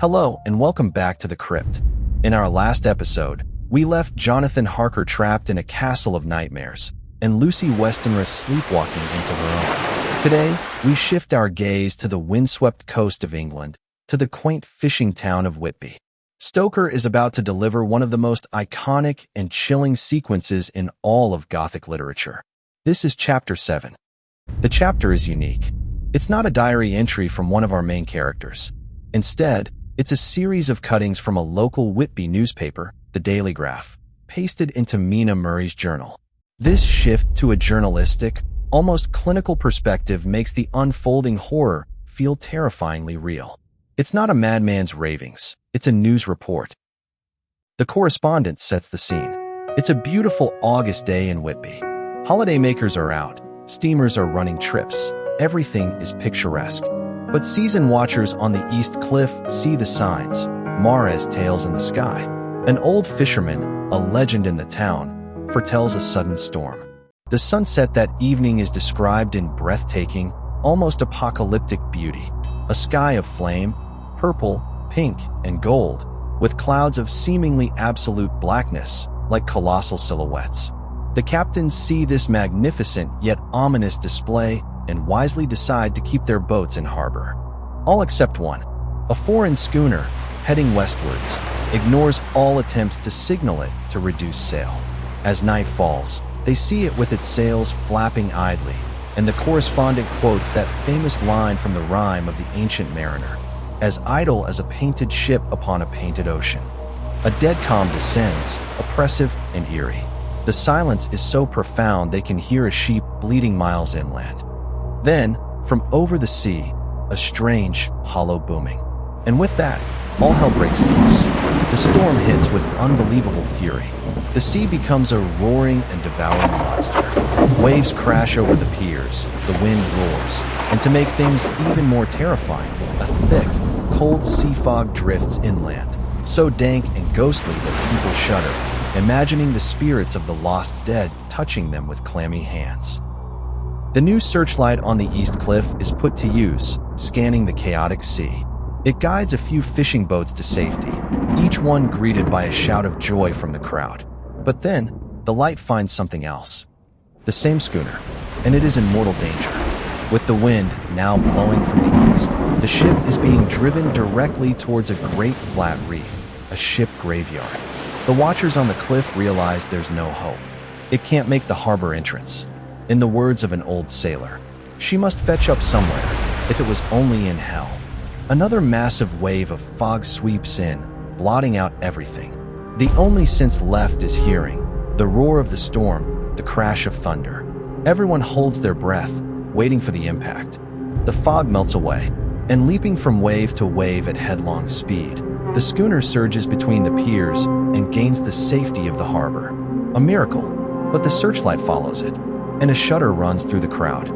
Hello, and welcome back to the crypt. In our last episode, we left Jonathan Harker trapped in a castle of nightmares, and Lucy Westenra sleepwalking into her own. Today, we shift our gaze to the windswept coast of England, to the quaint fishing town of Whitby. Stoker is about to deliver one of the most iconic and chilling sequences in all of Gothic literature. This is Chapter VII. The chapter is unique. It's not a diary entry from one of our main characters. Instead, it's a series of cuttings from a local Whitby newspaper, the Dailygraph, pasted into Mina Murray's journal. This shift to a journalistic, almost clinical perspective makes the unfolding horror feel terrifyingly real. It's not a madman's ravings, it's a news report. The correspondent sets the scene. It's a beautiful August day in Whitby. Holidaymakers are out, steamers are running trips, everything is picturesque. But season watchers on the East Cliff see the signs, Mares tales in the sky. An old fisherman, a legend in the town, foretells a sudden storm. The sunset that evening is described in breathtaking, almost apocalyptic beauty. A sky of flame, purple, pink, and gold, with clouds of seemingly absolute blackness, like colossal silhouettes. The captains see this magnificent yet ominous display and wisely decide to keep their boats in harbor. All except one. A foreign schooner, heading westwards, ignores all attempts to signal it to reduce sail. As night falls, they see it with its sails flapping idly, and the correspondent quotes that famous line from the rhyme of the ancient mariner, "As idle as a painted ship upon a painted ocean." A dead calm descends, oppressive and eerie. The silence is so profound they can hear a sheep bleating miles inland. Then, from over the sea, a strange, hollow booming. And with that, all hell breaks loose. The storm hits with unbelievable fury. The sea becomes a roaring and devouring monster. Waves crash over the piers, the wind roars, and to make things even more terrifying, a thick, cold sea fog drifts inland, so dank and ghostly that people shudder, imagining the spirits of the lost dead touching them with clammy hands. The new searchlight on the East Cliff is put to use, scanning the chaotic sea. It guides a few fishing boats to safety, each one greeted by a shout of joy from the crowd. But then, the light finds something else. The same schooner, and it is in mortal danger. With the wind now blowing from the east, the ship is being driven directly towards a great flat reef, a ship graveyard. The watchers on the cliff realize there's no hope. It can't make the harbor entrance. In the words of an old sailor, she must fetch up somewhere, if it was only in hell. Another massive wave of fog sweeps in, blotting out everything. The only sense left is hearing, the roar of the storm, the crash of thunder. Everyone holds their breath, waiting for the impact. The fog melts away, and leaping from wave to wave at headlong speed, the schooner surges between the piers and gains the safety of the harbor. A miracle, but the searchlight follows it, and a shudder runs through the crowd.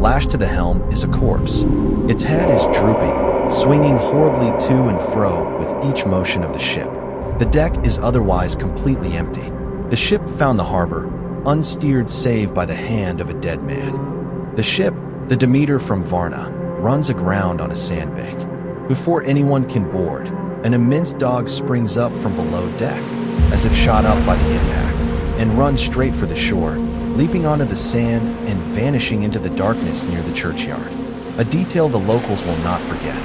Lashed to the helm is a corpse. Its head is drooping, swinging horribly to and fro with each motion of the ship. The deck is otherwise completely empty. The ship found the harbor, unsteered save by the hand of a dead man. The ship, the Demeter from Varna, runs aground on a sandbank. Before anyone can board, an immense dog springs up from below deck, as if shot up by the impact, and runs straight for the shore, leaping onto the sand and vanishing into the darkness near the churchyard. A detail the locals will not forget.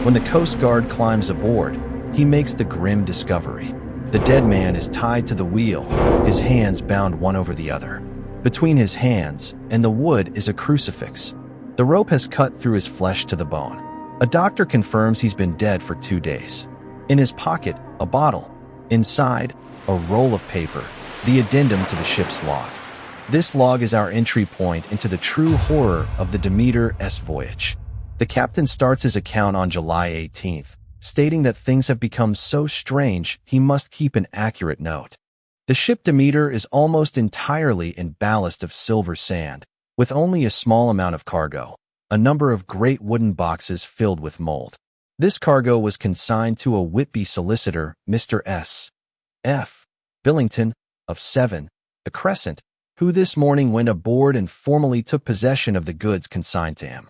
When the Coast Guard climbs aboard, he makes the grim discovery. The dead man is tied to the wheel, his hands bound one over the other. Between his hands and the wood is a crucifix. The rope has cut through his flesh to the bone. A doctor confirms he's been dead for 2 days. In his pocket, a bottle. Inside, a roll of paper, the addendum to the ship's log. This log is our entry point into the true horror of the Demeter's voyage. The captain starts his account on July 18th, stating that things have become so strange he must keep an accurate note. The ship Demeter is almost entirely in ballast of silver sand, with only a small amount of cargo, a number of great wooden boxes filled with mold. This cargo was consigned to a Whitby solicitor, Mr. S. F. Billington, of 7, the Crescent, who this morning went aboard and formally took possession of the goods consigned to him.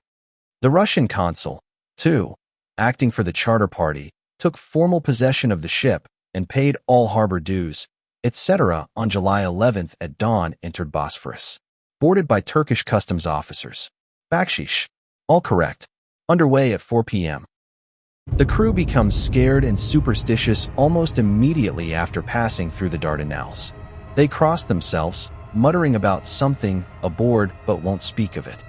The Russian consul, too, acting for the charter party, took formal possession of the ship, and paid all harbor dues, etc. On July 11th at dawn entered Bosphorus. Boarded by Turkish customs officers. Bakshish. All correct. Underway at 4 p.m. The crew becomes scared and superstitious almost immediately after passing through the Dardanelles. They cross themselves, muttering about something aboard but won't speak of it.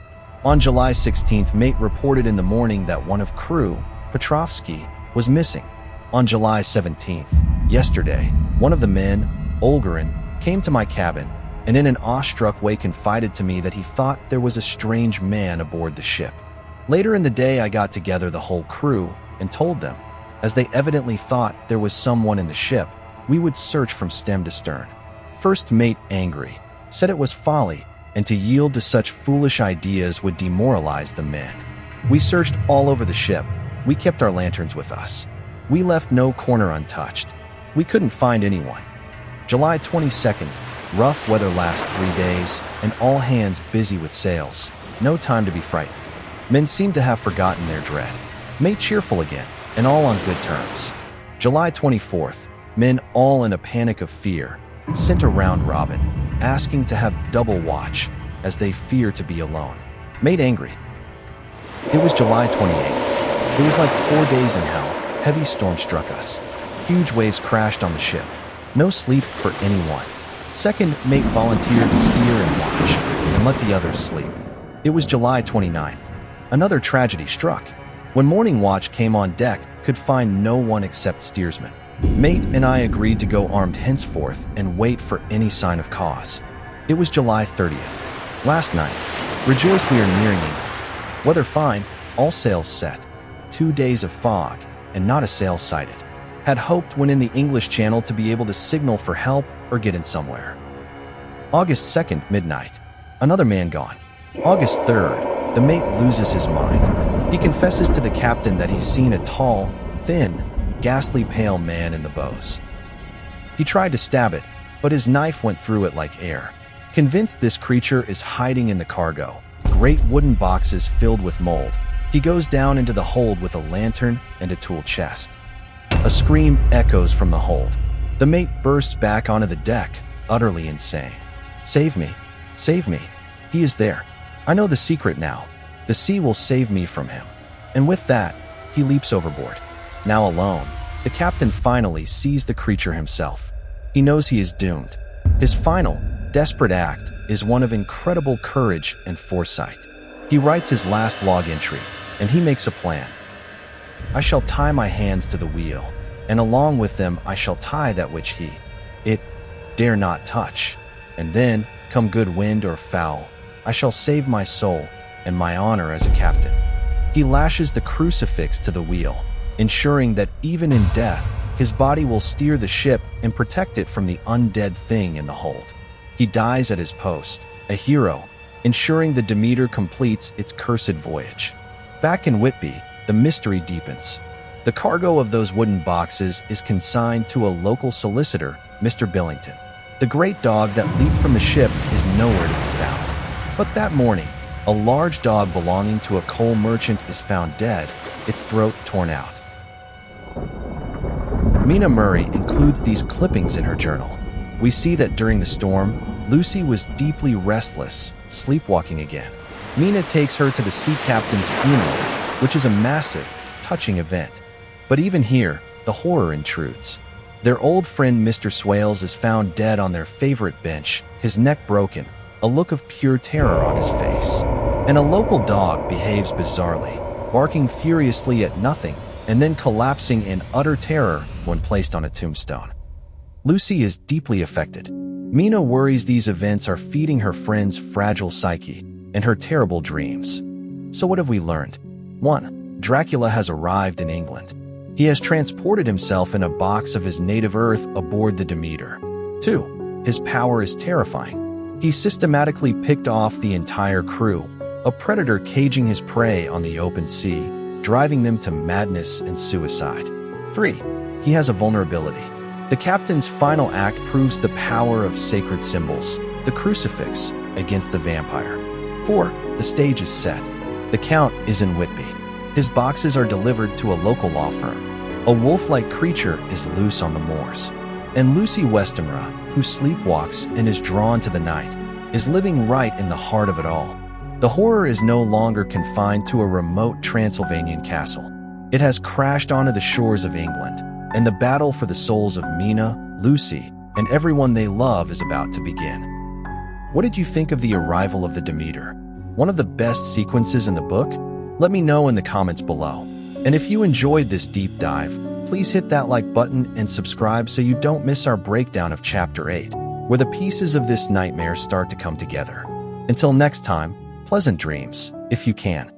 On July 16th, mate reported in the morning that one of crew, Petrovsky, was missing. On July 17th, yesterday, one of the men, Olgarin, came to my cabin and in an awestruck way confided to me that he thought there was a strange man aboard the ship. Later in the day, I got together the whole crew and told them, as they evidently thought there was someone in the ship, we would search from stem to stern. First mate, angry, said it was folly, and to yield to such foolish ideas would demoralize the men. We searched all over the ship. We kept our lanterns with us. We left no corner untouched. We couldn't find anyone. July 22nd, rough weather lasts 3 days, and all hands busy with sails. No time to be frightened. Men seem to have forgotten their dread. Mate cheerful again, and all on good terms. July 24th, men all in a panic of fear, sent a round robin, asking to have double watch, as they fear to be alone. Mate angry. It was July 28th. It was like 4 days in hell. Heavy storm struck us. Huge waves crashed on the ship. No sleep for anyone. Second mate volunteered to steer and watch, and let the others sleep. It was July 29th. Another tragedy struck. When morning watch came on deck, could find no one except steersman. Mate and I agreed to go armed henceforth and wait for any sign of cause. It was July 30th. Last night. Rejoiced we are nearing England. Weather fine, all sails set. 2 days of fog, and not a sail sighted. Had hoped when in the English Channel to be able to signal for help or get in somewhere. August 2nd, midnight. Another man gone. August 3rd, the mate loses his mind. He confesses to the captain that he's seen a tall, thin, ghastly pale man in the bows. He tried to stab it, but his knife went through it like air. Convinced this creature is hiding in the cargo, great wooden boxes filled with mold, he goes down into the hold with a lantern and a tool chest. A scream echoes from the hold. The mate bursts back onto the deck, utterly insane. Save me, save me. He is there. I know the secret now. The sea will save me from him. And with that, he leaps overboard. Now alone, the captain finally sees the creature himself. He knows he is doomed. His final, desperate act is one of incredible courage and foresight. He writes his last log entry, and he makes a plan. I shall tie my hands to the wheel, and along with them I shall tie that which it dare not touch. And then, come good wind or foul, I shall save my soul and my honor as a captain. He lashes the crucifix to the wheel, ensuring that even in death, his body will steer the ship and protect it from the undead thing in the hold. He dies at his post, a hero, ensuring the Demeter completes its cursed voyage. Back in Whitby, the mystery deepens. The cargo of those wooden boxes is consigned to a local solicitor, Mr. Billington. The great dog that leaped from the ship is nowhere to be found. But that morning, a large dog belonging to a coal merchant is found dead, its throat torn out. Mina Murray includes these clippings in her journal. We see that during the storm, Lucy was deeply restless, sleepwalking again. Mina takes her to the sea captain's funeral, which is a massive, touching event. But even here, the horror intrudes. Their old friend Mr. Swales is found dead on their favorite bench, his neck broken, a look of pure terror on his face. And a local dog behaves bizarrely, barking furiously at nothing, and then collapsing in utter terror when placed on a tombstone. Lucy is deeply affected. Mina worries these events are feeding her friend's fragile psyche and her terrible dreams. So what have we learned? 1. Dracula has arrived in England. He has transported himself in a box of his native earth aboard the Demeter. 2. His power is terrifying. He systematically picked off the entire crew, a predator caging his prey on the open sea, driving them to madness and suicide. 3. He has a vulnerability. The captain's final act proves the power of sacred symbols, the crucifix, against the vampire. 4. The stage is set. The Count is in Whitby. His boxes are delivered to a local law firm. A wolf-like creature is loose on the moors. And Lucy Westenra, who sleepwalks and is drawn to the night, is living right in the heart of it all. The horror is no longer confined to a remote Transylvanian castle. It has crashed onto the shores of England, and the battle for the souls of Mina, Lucy, and everyone they love is about to begin. What did you think of the arrival of the Demeter? One of the best sequences in the book? Let me know in the comments below. And if you enjoyed this deep dive, please hit that like button and subscribe so you don't miss our breakdown of Chapter VIII, where the pieces of this nightmare start to come together. Until next time, pleasant dreams, if you can.